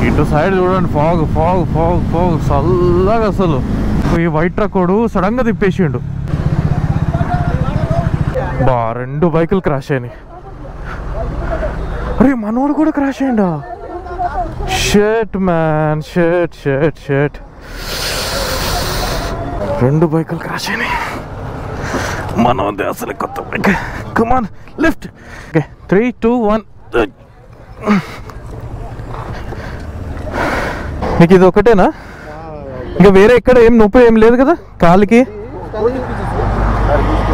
ఇటు సైడ్ చూడండి, fog fog fog fog చల్లగా. అసలు ఈ వైట్ ట్రక్ వాడు సడన్గా తిప్పేసిండు. బా 2 బైకులు క్రాష్ అయినాయి. అరే మనోడు కూడా క్రాష్ అయ్యిండా? Shit man, shit shit shit. 2 బైకులు క్రాష్ అయినాయి. మనోదే అసలు కొత్త బైక్. Come on lift. ఓకే 3, 2, 1. మీకు ఇది ఒకటేనా? ఇంకా వేరే ఇక్కడ ఏం నొప్పి ఏం లేదు కదా కాలికి?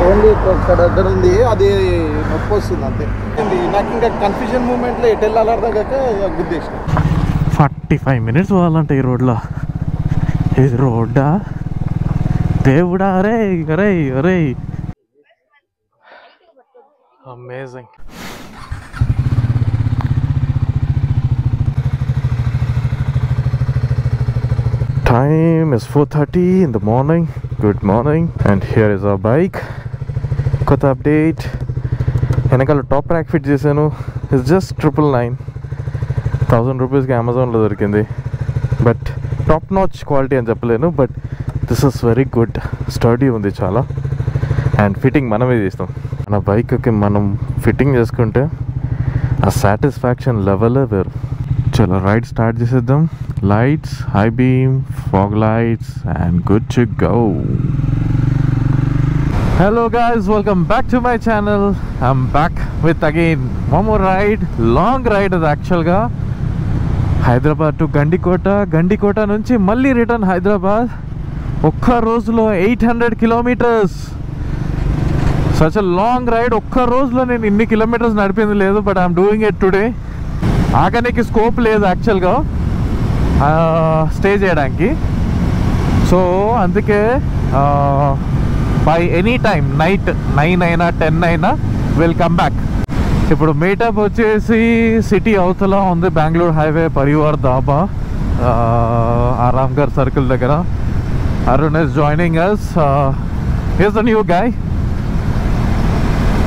ఓన్లీ దగ్గర ఉంది, అది నొప్పి వస్తుంది అంతే. నాకు ఇంకా కన్ఫ్యూజన్ మూమెంట్లో ఎటు వెళ్ళాలి అర్థం కాక గుద్దేసిన. 45 minutes పోవాలంటే ఈ రోడ్లో. ఇది రోడ్డా దేవుడా? అరే అరే అరే amazing. Time is 4:30 in the morning. Good morning. And here is our bike. Got update. వెనకాల టాప్ ర్యాక్ ఫిట్ చేశాను. It's just 999. 1000 రూపీస్కి అమెజాన్లో దొరికింది. బట్ టాప్ నాచ్ క్వాలిటీ అని చెప్పలేను, but this is very good. Study ఉంది చాలా. అండ్ ఫిట్టింగ్ మనమే చేస్తాం. మన బైక్కి మనం ఫిట్టింగ్ చేసుకుంటే ఆ సాటిస్ఫాక్షన్ లెవెలే వేరు. చలో రైడ్ స్టార్ట్ చేసేద్దాం. Lights, high beam, fog lights, and good to go. Hello guys, welcome back to my channel. I'm back with again one more ride. Long ride is actually ga Hyderabad to Gandikota nunchi malli return Hyderabad. Okka rojulo 800 kilometers. Such a long ride. Okka rojulo nenu inni kilometers nadipindi ledu, but I'm doing it today. Aganiki scope లేదు యాక్చువల్గా stay చేయడానికి. So అందుకే by any time night 9 అయినా 10 అయినా will come back. ఇప్పుడు meetup వచ్చేసి city అవతల ఉంది, బెంగళూరు హైవే, పరివార్ దాబా, ఆరామ్గర్ సర్కిల్ దగ్గర. Arun is joining us. Is the new guy.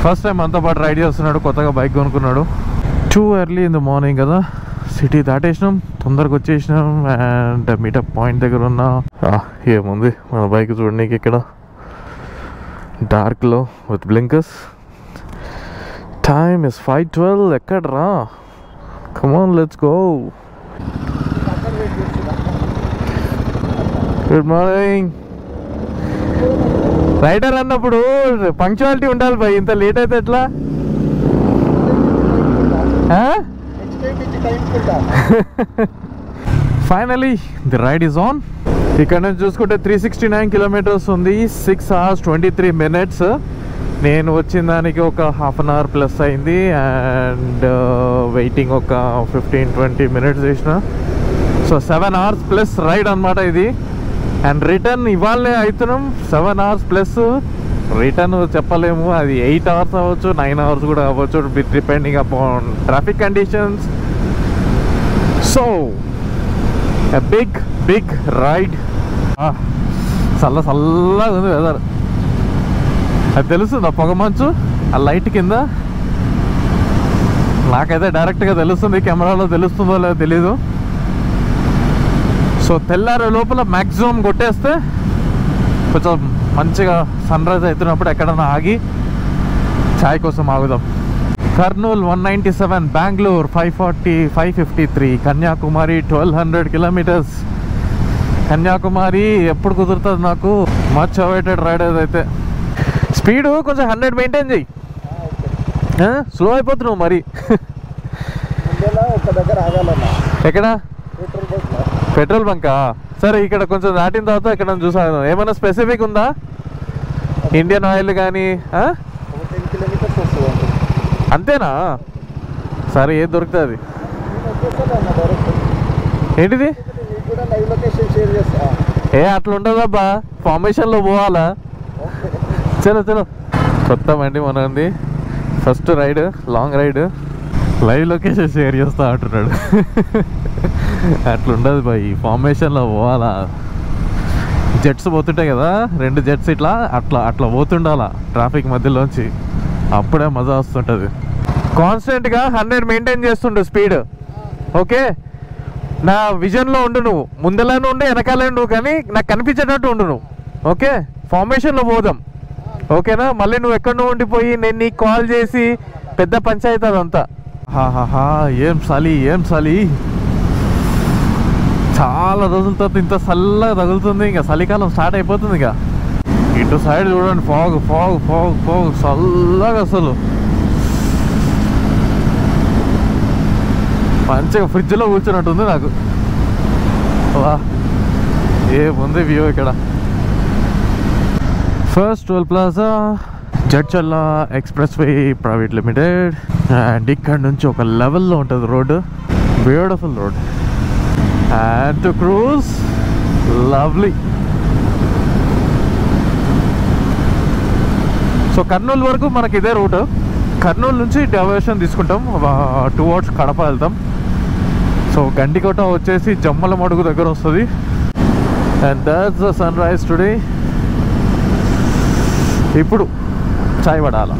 First time అంతా పాటు రైడ్ చేస్తున్నాడు, కొత్తగా బైక్ కొనుక్కున్నాడు. 2 early in the morning కదా. సిటీ దాటేసినాం, తొందరగా వచ్చేసినాం. అండ్ మీటప్ పాయింట్ దగ్గర ఉన్నా. ఏముంది మన బైక్ చూడడానికి ఇక్కడ డార్క్లో విత్ బ్లింకర్స్. Time is 5:12. ఎక్కడ రా? Come on let's go. Good morning. Rider అన్నప్పుడు పంక్చువాలిటీ ఉండాలి భయ్. ఇంత లేట్ అయితే ఎట్లా? Finally the ride is on. ఇక్కడ నుంచి చూసుకుంటే 369 kilometers ఉంది. 6 hours 23 minutes. నేను వచ్చిన దానికి ఒక హాఫ్ అన్ అవర్ ప్లస్ అయింది. అండ్ వెయిటింగ్ ఒక 15-20 minutes చేసిన. సో 7 hours ప్లస్ రైడ్ అనమాట ఇది. అండ్ రిటర్న్ ఇవాళే అవుతున్నాం. 7 hours ప్లస్ రిటర్న్ చెప్పలేము, అది 8 hours అవ్వచ్చు, 9 hours కూడా అవ్వచ్చు, depending upon traffic conditions. So a big ride. చల్లగా ఉంది వెదర్. అది తెలుస్తుందా పొగ మంచు ఆ లైట్ కింద? నాకైతే డైరెక్ట్గా తెలుస్తుంది, కెమెరాలో తెలుస్తుందో లేదో తెలీదు. సో తెల్లారే లోపల మ్యాక్సిమం కొట్టేస్తే కొంచెం మంచిగా సన్ రైజ్ అవుతున్నప్పుడు ఎక్కడన్నా ఆగి ఛాయ్ కోసం ఆగుదాం. కర్నూలు 197, బెంగళూరు 540, 553, కన్యాకుమారి 1200 kilometers. కన్యాకుమారి ఎప్పుడు కుదురుతుంది నాకు. మచ్ అవైటెడ్ రైడ్ అయితే. స్పీడు కొంచెం 100 మెయింటైన్ చెయ్యి. స్లో అయిపోతున్నావు మరి. ఎక్కడ? పెట్రోల్ బంకా? సరే ఇక్కడ కొంచెం దాటిన తర్వాత ఇక్కడ చూసాను. ఏమైనా స్పెసిఫిక్ ఉందా? ఇండియన్ ఆయిల్ కానీ? అంతేనా? సరే ఏది దొరుకుతుంది? ఏంటిది? అట్లా ఉండదబ్బా, ఫార్మేషన్లో పోవాలా. చలో కొత్త బండి మనది. First ride, long ride. Live location share చేస్తా అంటున్నాడు. అట్లా ఉండదు బాయ్, ఫార్మేషన్లో పోవాలా. జెట్స్ పోతుంటాయి కదా, 2 జెట్స్ అట్లా పోతుండాలా ట్రాఫిక్ మధ్యలోంచి. అప్పుడే మజా వస్తుంటుంది. కాన్స్టెంట్గా 100 మెయింటైన్ చేస్తుండే స్పీడ్. ఓకే, నా విజన్లో ఉండు, నువ్వు ముందలానే ఉండు వెనకాలే నువ్వు, కానీ నాకు కనిపించేటట్టు ఉండు నువ్వు. ఓకే, ఫార్మేషన్లో పోదాం. ఓకేనా? మళ్ళీ నువ్వు ఎక్కడో ఉండిపోయి నేను నీకు కాల్ చేసి పెద్ద పంచాయతీ అదంతా. హాహాహా, ఏం చలి ఏం చలి, చాలా రోజుల తర్వాత ఇంత చల్లగా తగులుతుంది. ఇంకా చలికాలం స్టార్ట్ అయిపోతుంది. ఇక ఇటు సైడ్ చూడండి, ఫాగ్ ఫాగ్ ఫాగ్ ఫాగ్ చల్లగా, అసలు మంచిగా ఫ్రిడ్జ్లో కూర్చున్నట్టుంది నాకు. వా, ఏముంది వ్యూ ఇక్కడ. First toll plaza Jadcherla expressway private limited. And ఇక్కడ నుంచి ఒక లెవెల్లో ఉంటుంది road, beautiful road. And to cruise, lovely. So Kurnool వరకు మనకి ఇదే రూట్. కర్నూలు నుంచి డైవర్షన్ తీసుకుంటాం, 2 hours కడప వెళ్తాం. సో గండికోట వచ్చేసి జమ్మల మడుగు దగ్గర వస్తుంది. And that's the sunrise today. ఇప్పుడు చాయ్ పడాల.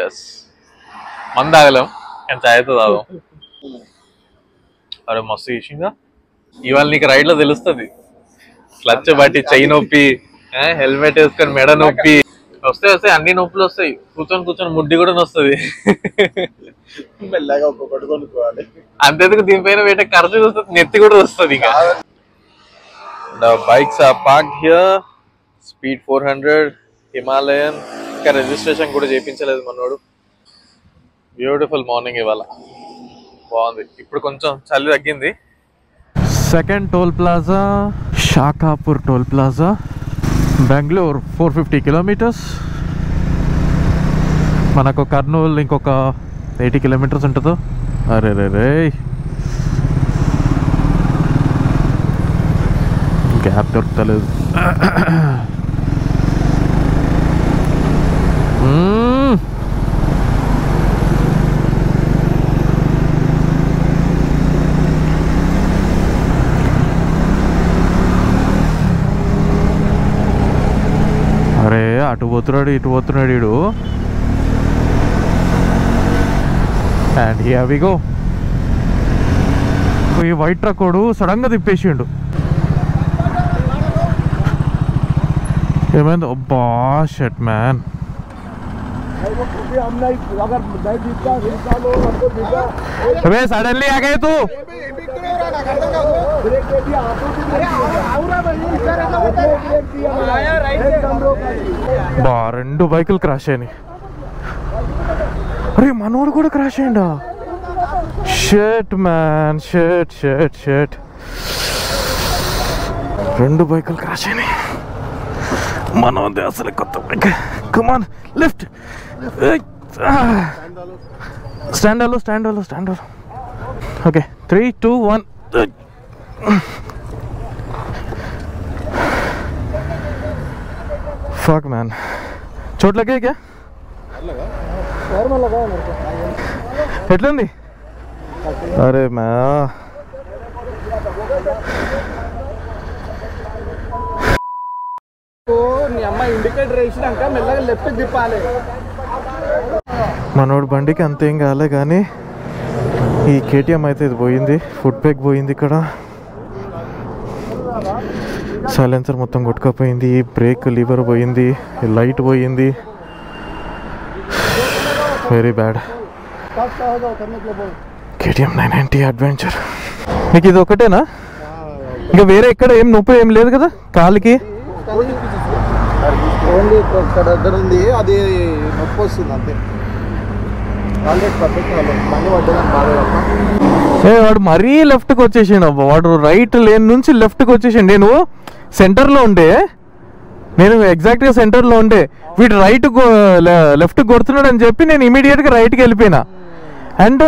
ఎస్, మంది తాగలేం కానీ చాయ్తో తాగాం. అరే మస్తు చేసిందా ఇవాళ. నీకు రైడ్లో తెలుస్తుంది, క్లచ్ బట్టి చెయ్యి నొప్పి, హెల్మెట్ వేసుకొని మెడ నొప్పి వస్తాయి వస్తాయి, అన్ని నొప్పులు వస్తాయి. కూర్చొని కూర్చొని ముడ్డి కూడా వస్తుంది. అంతేందుకు దీనిపైన వేట ఖర్చు వస్తుంది, నెత్తి కూడా వస్తుంది. ఇంకా bikes are parked here. Speed 400, Himalayan. ఇంకా రిజిస్ట్రేషన్ కూడా చేయించలేదు మనోడు. బ్యూటిఫుల్ మార్నింగ్ ఇవాళ, బాగుంది. ఇప్పుడు కొంచెం చలి తగ్గింది. Second toll plaza Shakapur toll plaza, Bengaluru. 450 kilometers. మనకు కర్నూలు ఇంకొక 80 kilometers ఉంటుందో. అరే రే రే, గ్యాప్ దొరుకుతలేదు. అరే అటు పోతున్నాడు ఇటు పోతున్నాడు వీడు. And here we go. ఈ వైట్ ట్రక్ వాడు సడన్ గా తిప్పేసిండు. ఏమైంది? అబ్బా షట్ మ్యాన్. अबे सडनली आ गए तू. బా, 2 బైకులు క్రాష్ అయినాయి. అరే మనోడు కూడా క్రాష్ అయ్యిండా? Shit man, shit shit shit. 2 బైకులు క్రాష్ అయినాయి. మనోదే అసలు కొత్త bike. Come on lift. Stand hello stand hello stand hello. Okay 3 2 1. Fuck man, चोट लगे क्या? ఎట్లుంది? అరే మా ఇండికేటర్ వేసినాక మెల్లగా లెఫ్ట్ తిప్పాలి. మనోడు బండికి అంతేం కాలే, కానీ ఈ కేటీఎం అయితే ఇది పోయింది. ఫుట్ బ్రేక్ పోయింది, ఇక్కడ సైలెన్సర్ మొత్తం కొట్టుకపోయింది, బ్రేక్ లీవర్ పోయింది, లైట్ పోయింది. Very bad. KTM 990 adventure. మీకు ఇది ఒకటేనా? ఇంకా వేరే ఎక్కడ ఏం నొప్పి ఏం లేదు కదా కాలికి? ఓన్లీ ఇక్కడ దగ్గర ఉంది, అది నొప్పి వస్తుంది అంతే. వాడు మరీ లెఫ్ట్కి వచ్చేసిండు. వాడు రైట్ లేన్ నుంచి లెఫ్ట్కి వచ్చేసిండు. నేను సెంటర్లో ఉండే, నేను ఎగ్జాక్ట్గా సెంటర్లో ఉండే, వీడు రైట్ లెఫ్ట్ కొడుతున్నాడు అని చెప్పి నేను ఇమీడియట్గా రైట్కి వెళ్ళిపోయినా. అండ్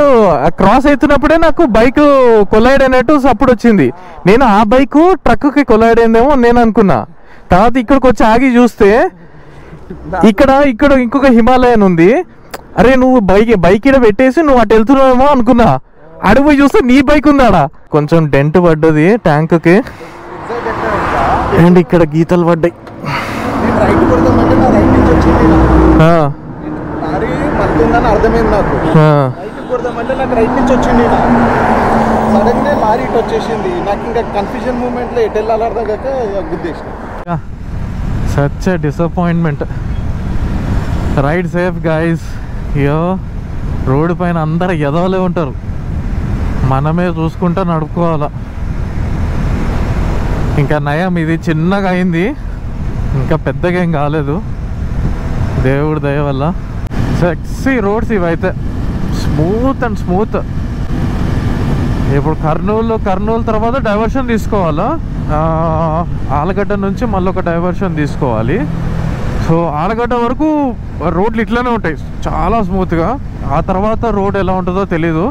క్రాస్ అవుతున్నప్పుడే నాకు బైక్ కొలైడ్ అయినట్టు సప్పుడు వచ్చింది. నేను ఆ బైక్ ట్రక్కి కొలైడ్ అయిందేమో నేను అనుకున్నా. తర్వాత ఇక్కడికి వచ్చి ఆగి చూస్తే ఇక్కడ ఇంకొక హిమాలయన్ ఉంది. అరే నువ్వు బైక్ ఇక్కడ పెట్టేసి నువ్వు అటు వెళ్తున్నావేమో అనుకున్నా. అడుగు చూస్తే నీ బైక్ ఉందాడా. కొంచెం డెంట్ పడ్డది ట్యాంక్కి, అండ్ ఇక్కడ గీతలు పడ్డాయి. అర్థమైంది నాకు. రైట్ కొడదామంటే నాకు రైట్ నుంచి వచ్చింది. సడన్గా లారీ ఇటు వచ్చేసింది. నాకు ఇంకా కన్ఫ్యూజన్ మూమెంట్లో ఎటు వెళ్ళాలి అర్థం కాక గుద్దేసిన. Such a disappointment. Ride safe guys. అయ్యో రోడ్డు పైన అందరు ఎదవలే ఉంటారు, మనమే చూసుకుంటా నడుపుకోవాలా. ఇంకా నయం ఇది చిన్నగా అయింది, ఇంకా పెద్దగా ఏం కాలేదు దేవుడి దయ వల్ల. సెక్సీ రోడ్స్ ఇవైతే, స్మూత్ అండ్ స్మూత్. ఇప్పుడు కర్నూలు తర్వాత డైవర్షన్ తీసుకోవాలా, ఆలగడ్డ నుంచి మళ్ళీ ఒక డైవర్షన్ తీసుకోవాలి. సో ఆలగడ్డ వరకు రోడ్లు ఇట్లానే ఉంటాయి చాలా స్మూత్గా. ఆ తర్వాత రోడ్ ఎలా ఉంటుందో తెలీదు.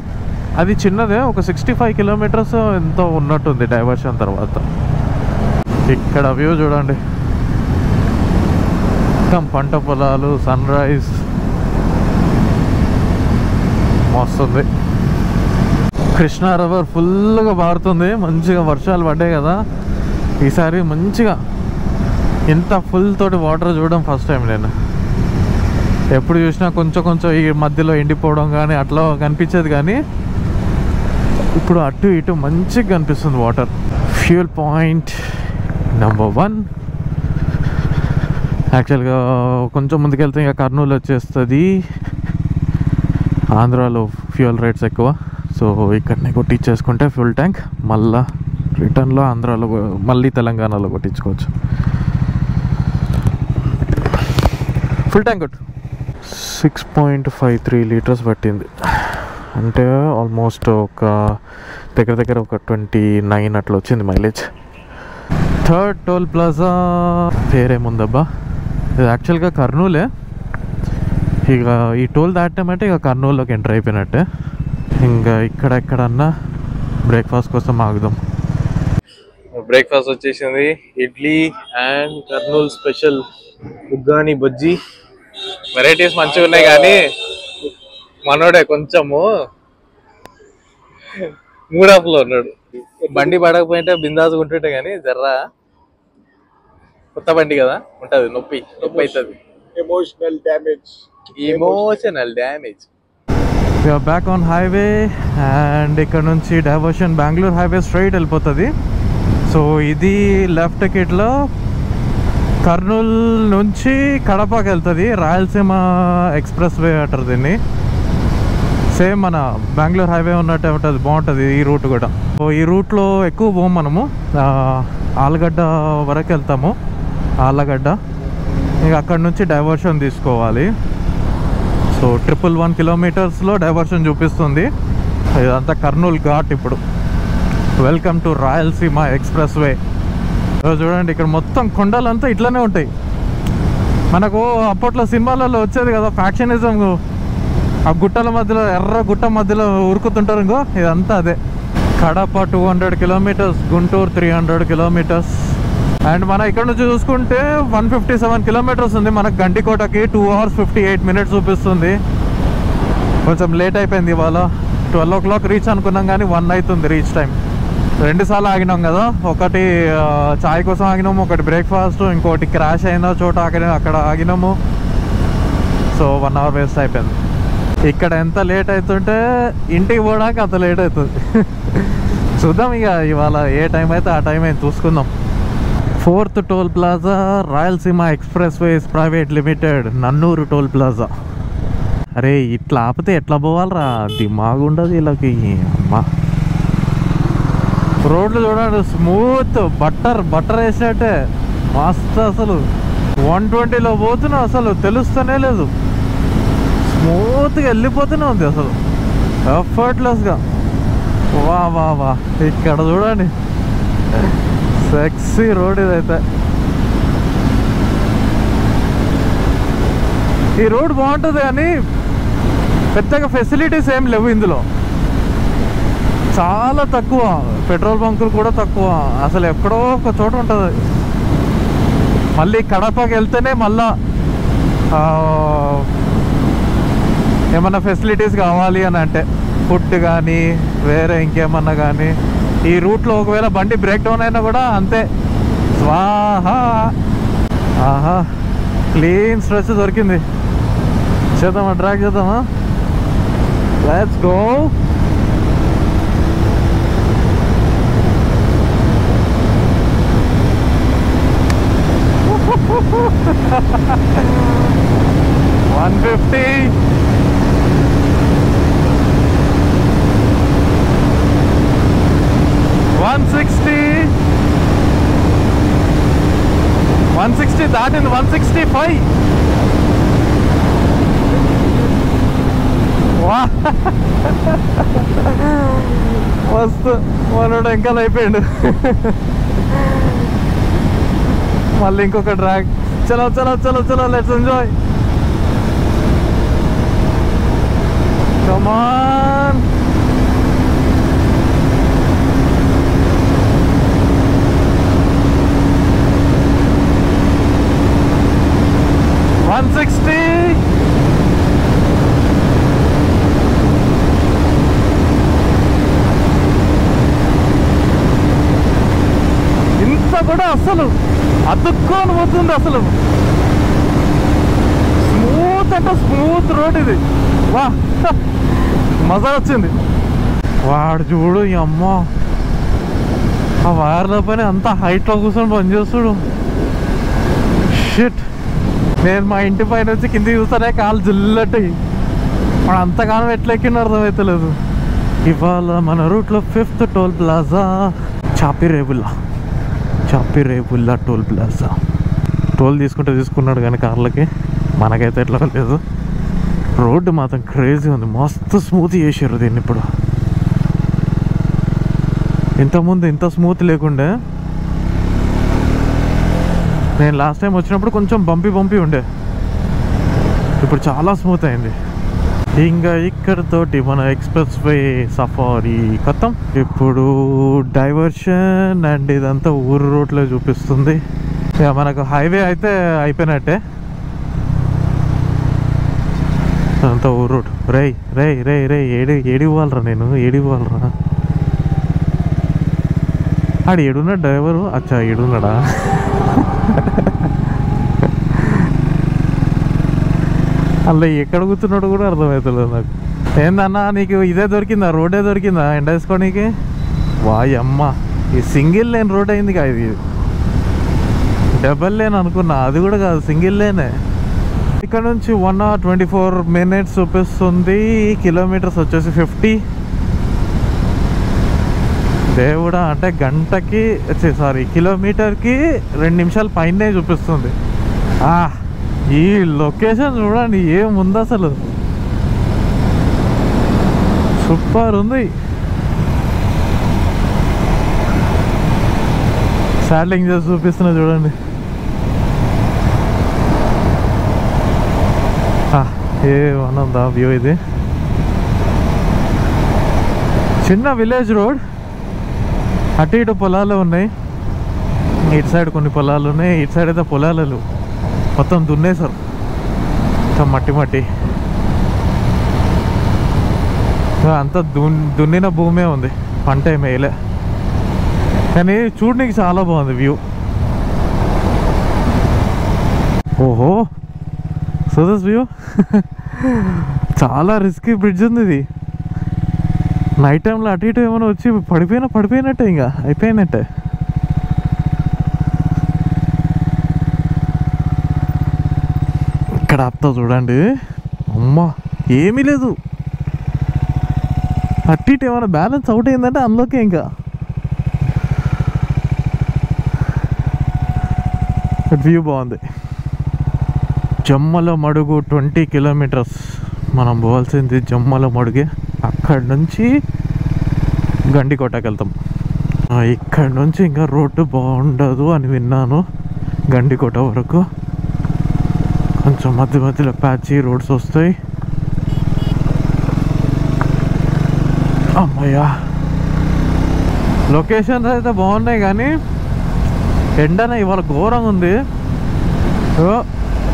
అది చిన్నదే, ఒక 65 కిలోమీటర్స్ ఎంతో ఉన్నట్టుంది డైవర్షన్ తర్వాత. ఇక్కడ వ్యూ చూడండి, మొత్తం పంట పొలాలు, సన్ రైజ్ మస్తుంది. కృష్ణా రివర్ ఫుల్గా పారుతుంది, మంచిగా వర్షాలు పడ్డాయి కదా ఈసారి. మంచిగా ఇంత ఫుల్ తోటి వాటర్ చూడడం ఫస్ట్ టైం నేను. ఎప్పుడు చూసినా కొంచెం ఈ మధ్యలో ఎండిపోవడం కానీ అట్లా కనిపించేది, కానీ ఇప్పుడు అటు ఇటు మంచిగా కనిపిస్తుంది వాటర్. Fuel point number 1. యాక్చువల్గా కొంచెం ముందుకెళ్తే ఇంకా కర్నూలు వచ్చేస్తుంది. ఆంధ్రాలో ఫ్యూయల్ రేట్స్ ఎక్కువ, సో ఇక్కడనే కొట్టించేసుకుంటే ఫుల్ ట్యాంక్, మళ్ళీ రిటర్న్లో ఆంధ్రాలో మళ్ళీ తెలంగాణలో కొట్టించుకోవచ్చు. ఫుల్ ట్యాంక్ కొట్టు. 6.53 లీటర్స్ పట్టింది, అంటే ఆల్మోస్ట్ ఒక దగ్గర ఒక 29 అట్లా వచ్చింది మైలేజ్. థర్డ్ టోల్ ప్లాజా పేరేముందబ్బా, ఇది యాక్చువల్గా కర్నూలే. ఇక ఈ టోల్ దాటామంటే ఇక కర్నూలులోకి ఎంటర్ అయిపోయినట్టే. ఇంకా ఇక్కడెక్కడన్నా బ్రేక్ఫాస్ట్ కోసం ఆగుదాం. బ్రేక్ఫాస్ట్ వచ్చేసింది, idli and Kurnool special uggani bajji. Varieties మంచిగా ఉన్నాయి, కానీ మనోడే కొంచెము మూడాపులో ఉన్నాడు. బండి పడకపోయింటే బిందాసు ఉంటుంటే, కానీ జర్రా కొత్త బండి కదా ఉంటుంది, నొప్పి అవుతుంది. Emotional damage. Back on highway and ఇక్కడ నుంచి డైవర్షన్ బెంగళూరు హైవే స్ట్రైట్ వెళ్ళిపోతుంది. సో ఇది లెఫ్ట్ కిట్లో కర్నూలు నుంచి కడపకి వెళ్తుంది. రాయలసీమ ఎక్స్ప్రెస్ వే అంటారు దీన్ని. సేమ్ మన బెంగళూరు హైవే ఉన్నట్టే ఉంటుంది, బాగుంటుంది ఈ రూట్ కూడా. సో ఈ రూట్లో ఎక్కువ పోము మనము, ఆలగడ్డ వరకు వెళ్తాము. ఆలగడ్డ ఇంకా అక్కడ నుంచి డైవర్షన్ తీసుకోవాలి. సో 111 కిలోమీటర్స్లో డైవర్షన్ చూపిస్తుంది. ఇదంతా కర్నూలు ఘాట్. ఇప్పుడు welcome to Rayalaseema express way. చూడండి ఇక్కడ మొత్తం కొండలంతా ఇట్లనే ఉంటాయి. మనకు అప్పట్లో సినిమాలలో వచ్చేది కదా ఫ్యాక్షనిజం, ఆ గుట్టల మధ్యలో ఎర్ర గుట్ట మధ్యలో ఉరుకుతుంటారు. ఇంకో ఇదంతా అదే. Kadapa 200 kilometres, Guntur 300 kilometres. And మన ఇక్కడ నుంచి చూసుకుంటే 157 కిలోమీటర్స్ ఉంది. మనకు గండికోటకి 2 hours 58 minutes చూపిస్తుంది. కొంచెం లేట్ అయిపోయింది ఇవాళ. 12 o'clock రీచ్ అనుకున్నాం, కానీ 1 అవుతుంది రీచ్ టైం. 2 సార్లు ఆగినాం కదా, ఒకటి చాయ్ కోసం ఆగినాము, ఒకటి బ్రేక్ఫాస్ట్, ఇంకోటి క్రాష్ అయిన చోట అక్కడ ఆగినాము. సో 1 hour వేస్ట్ అయిపోయింది. ఇక్కడ ఎంత లేట్ అవుతుంటే ఇంటికి పోవడానికి అంత లేట్ అవుతుంది. చూద్దాం ఇక ఇవాళ ఏ టైం అయితే ఆ టైం అయితే చూసుకుందాం. 4th toll plaza Rayalaseema expressways private limited, Nannur toll plaza. అరే ఇట్లా ఆపితే ఎట్లా పోవాలరా, దిమాగు ఉండదు వీళ్ళకి. అమ్మా రోడ్లు చూడండి, స్మూత్ బట్టర్ వేసినట్టే మస్తు. అసలు 120లో పోతున్నా, అసలు తెలుస్తూనే లేదు, స్మూత్గా వెళ్ళిపోతూనే ఉంది అసలు, ఎఫర్ట్లెస్గా. వా వా వా, ఇక్కడ చూడండి సెక్సీ రోడ్ ఇదైతే. ఈ రోడ్ బాగుంటుంది, కానీ పెద్దగా ఫెసిలిటీస్ ఏం లేవు ఇందులో. చాలా తక్కువ, పెట్రోల్ బంకులు కూడా తక్కువ. అసలు ఎక్కడో ఒక చోట ఉంటుంది. మళ్ళీ కడపకి వెళ్తేనే మళ్ళా ఏమన్నా ఫెసిలిటీస్ కావాలి అని అంటే, ఫుడ్ కానీ వేరే ఇంకేమన్నా కానీ. ఈ రూట్లో ఒకవేళ బండి బ్రేక్ డౌన్ అయినా కూడా అంతే, స్వాహా. ఆహా, క్లీన్ స్ట్రెచ్ దొరికింది. చేద్దామా, డ్రాగ్ చేద్దామా? Let's go. 150. 160. 160 దాటింది. 165. వా మస్తు మనోడు ఇంకా అయిపోయాడు. మళ్ళీ ఇంకొక డ్రాగ్. చలో చలో చలో చలో, లెట్స్ ఎంజాయ్. Come on. ఇంత కూడా అసలు అతుక్కొని పోతుంది. అసలు స్మూత్ అంటే స్మూత్ రోడ్ ఇది. వా మజా వచ్చింది. వాడు చూడు ఈ అమ్మ ఆ వైర్ల పైన అంత హైట్లో కూర్చొని పని చేస్తుడు. షిట్. నేను మా ఇంటి పైన వచ్చి కిందికి చూస్తానే కాలు జిల్లటి. వాడు అంతగానం ఎట్లా ఎక్కిండో అర్థమవుతలేదు. ఇవాళ మన రూట్లో 5th toll plaza Chapirevula toll plaza. Toll తీసుకున్నాడు కానీ కార్లకి, మనకైతే ఎట్లా లేదు. రోడ్డు మాత్రం క్రేజీ ఉంది. మస్తు స్మూత్ చేసారు దీన్ని. ఇప్పుడు ఇంతకుముందు ఇంత స్మూత్ లేకుండే. నేను లాస్ట్ టైం వచ్చినప్పుడు కొంచెం బంపీ ఉండే. ఇప్పుడు చాలా స్మూత్ అయింది. ఇంకా ఇక్కడతోటి మన ఎక్స్ప్రెస్ వే సఫారీ ఖతం. ఇప్పుడు డైవర్షన్ అండ్ ఇదంతా ఊరు రోడ్లో చూపిస్తుంది. ఇక మనకు హైవే అయితే అయిపోయినట్టే. అంతా ఊరు రోడ్. రే ఏడివ్వాలరా నేను, ఏడివ్వాలరా. ఆడు ఏడున్నాడు డ్రైవరు. అచ్చా ఏడున్నాడా. అలా ఎక్కడ కూర్చున్నాడు కూడా అర్థమవుతలేదు నాకు. ఏందన్నా నీకు ఇదే దొరికిందా, రోడ్డే దొరికిందా ఎండ వేసుకోనికి? వాయమ్మ, ఈ సింగిల్ లేన్ రోడ్ అయింది కాదు ఇది. డబల్ లేన్ అనుకున్నా, అది కూడా కాదు, సింగిల్ లేనే. ఇక్కడ నుంచి 1 hour 24 minutes చూపిస్తుంది. కిలోమీటర్స్ వచ్చేసి 50. దేవుడా, అంటే గంటకి కిలోమీటర్కి 2 నిమిషాలు పైనే చూపిస్తుంది. ఈ లొకేషన్ చూడండి ఏముంది అసలు. సూపర్ ఉంది. శాటిలైట్ చేసి చూపిస్తున్నా చూడండి. ఏమన్నా వ్యూ ఇది. చిన్న విలేజ్ రోడ్. అటు ఇటు పొలాలు ఉన్నాయి. ఇటు సైడ్ కొన్ని పొలాలు ఉన్నాయి, ఇటు సైడ్ అయితే పొలాలు మొత్తం దున్నేసారు. మొత్తం మట్టి అంతా దున్నిన భూమే ఉంది, పంట ఏమి వేయలే. కానీ చూడడానికి చాలా బాగుంది వ్యూ. ఓహో, సో దిస్ వ్యూ. చాలా రిస్కీ బ్రిడ్జ్ ఉంది ఇది. నైట్ టైంలో అటు ఇటు ఏమైనా వచ్చి పడిపోయినట్టే, ఇంకా అయిపోయినట్టే. ఇక్కడ ఆపుతా చూడండి. అమ్మా, ఏమీ లేదు. అటు ఇటు ఏమైనా బ్యాలెన్స్ అవుట్ అయిందంటే అందులోకే. ఇంకా వ్యూ బాగుంది. జమ్మల మడుగు 20 kilometers మనం పోవాల్సింది. జమ్మల మడుగే. అక్కడి నుంచి గండికోటకి వెళ్తాం. ఇక్కడ నుంచి ఇంకా రోడ్డు బాగుండదు అని విన్నాను. గండికోట వరకు కొంచెం మధ్యలో ప్యాచీ రోడ్స్ వస్తాయి. అమ్మయ్యా, లొకేషన్స్ అయితే బాగున్నాయి కానీ ఎండనే ఇవాళ ఘోరంగా ఉంది.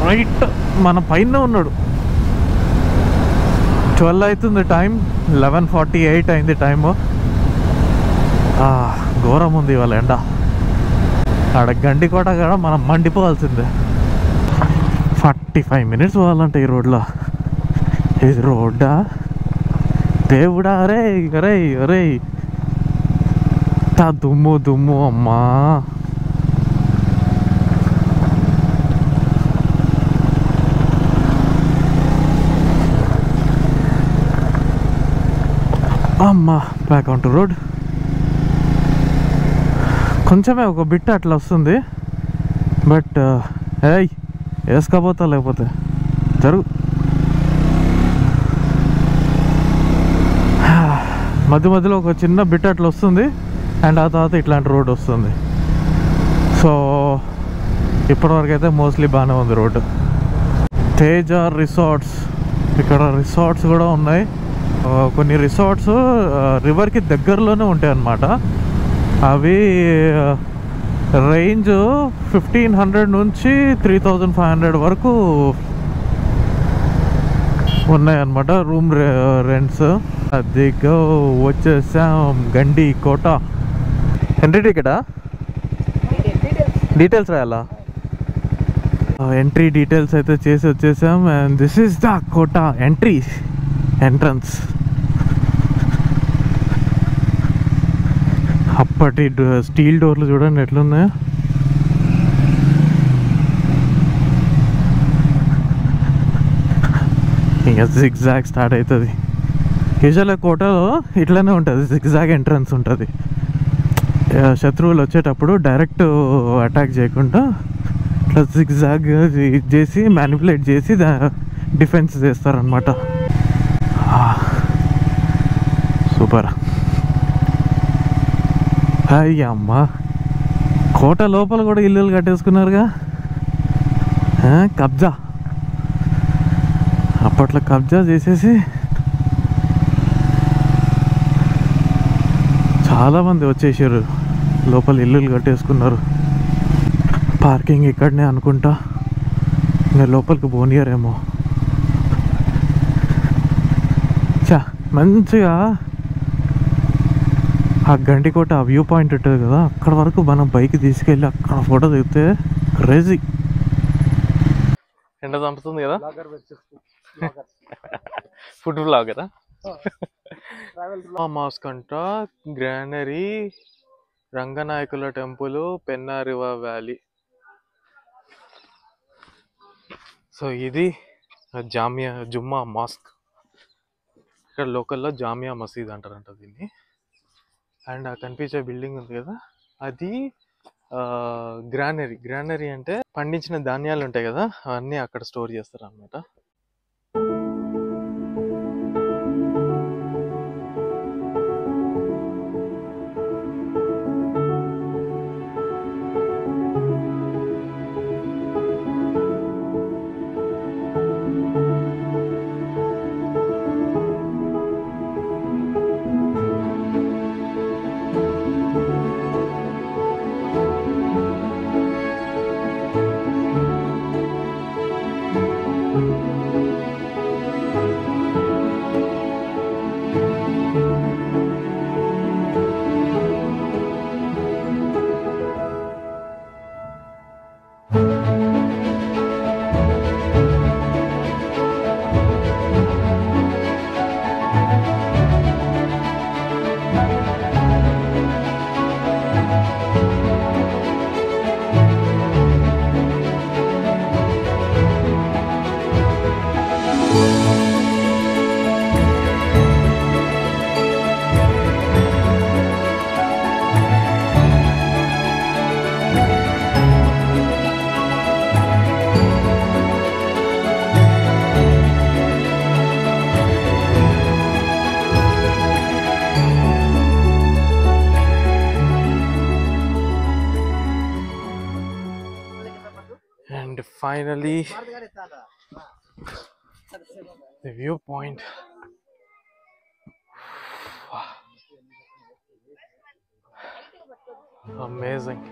రైట్ మన పైన ఉన్నాడు. 12 అవుతుంది టైం. 11:48 అయింది టైము. ఘోరం ఉంది ఇవాళ ఎండ. ఆడ గండికోట కూడా మనం మండిపోవాల్సిందే. 45 minutes పోవాలంటే ఈ రోడ్లో. ఇది రోడ్డా దేవుడా. అరే దుమ్ము అమ్మా. అమ్మా బ్యాక్ ఆన్ టు రోడ్. కొంచెమే ఒక బిట్ అట్లా వస్తుంది, బట్ ఏయ్ వేసుకోపోతా లేకపోతే జరుగు. మధ్య మధ్యలో ఒక చిన్న బిట్ అట్లా వస్తుంది అండ్ ఆ తర్వాత ఇట్లాంటి రోడ్ వస్తుంది. సో ఇప్పటివరకు అయితే మోస్ట్లీ బాగానే ఉంది రోడ్డు. తేజ రిసార్ట్స్, ఇక్కడ రిసార్ట్స్ కూడా ఉన్నాయి. కొన్ని రిసార్ట్స్ రివర్కి దగ్గరలోనే ఉంటాయి అన్నమాట. అవి రేంజ్ 1500 నుంచి 3500 వరకు ఉన్నాయన్నమాట రూమ్ రెంట్స్. అదిగో వచ్చేసాం గండికోట. ఎంట్రీ టికెటా? డీటెయిల్స్ రాయాలా? ఎంట్రీ డీటెయిల్స్ అయితే చేసి వచ్చేసాం. అండ్ దిస్ ఈస్ ద కోట ఎంట్రన్స్. అప్పటి స్టీల్ డోర్లు చూడండి ఎట్లున్నాయో. ఇంకా జిగ్జాగ్ స్టార్ట్ అవుతుంది. యూజువల్గా కోటలో ఇట్లానే ఉంటుంది, జిగ్జాగ్ ఎంట్రన్స్ ఉంటుంది. శత్రువులు వచ్చేటప్పుడు డైరెక్ట్ అటాక్ చేయకుండా ఇట్లా జిగ్జాగ్ చేసి మ్యానిపులేట్ చేసి డిఫెన్స్ చేస్తారనమాట. సూపర్. అయ్యమ్మా, కోట లోపల కూడా ఇల్లులు కట్టేసుకున్నారుగా. కబ్జా, అప్పట్లో కబ్జా చేసేసి చాలామంది వచ్చేసారు, లోపల ఇల్లులు కట్టేసుకున్నారు. పార్కింగ్ ఇక్కడనే అనుకుంటా, ఇంకా లోపలికి పోనీయరేమో. చా మంచిగా ఆ గండికోట ఆ వ్యూ పాయింట్ ఉంటుంది కదా, అక్కడ వరకు మనం బైక్ తీసుకెళ్ళి అక్కడ ఫోటో దిగితే క్రేజీ. ఎండ చంపుతుంది కదా. ఫుడ్ బ్లాగరా? మాస్క్ అంట, గ్రానరీ, రంగనాయకుల temple, Penna river valley. So ఇది జుమ్మా మాస్క్. ఇక్కడ లోకల్లో జామియా మసీద్ అంటారంట దీన్ని. అండ్ ఆ కనిపించే బిల్డింగ్ ఉంది కదా, అది గ్రానరీ అంటే పండించిన ధాన్యాలు ఉంటాయి కదా, అవన్నీ అక్కడ స్టోర్ చేస్తారు అన్నమాట. And finally, the viewpoint. Amazing.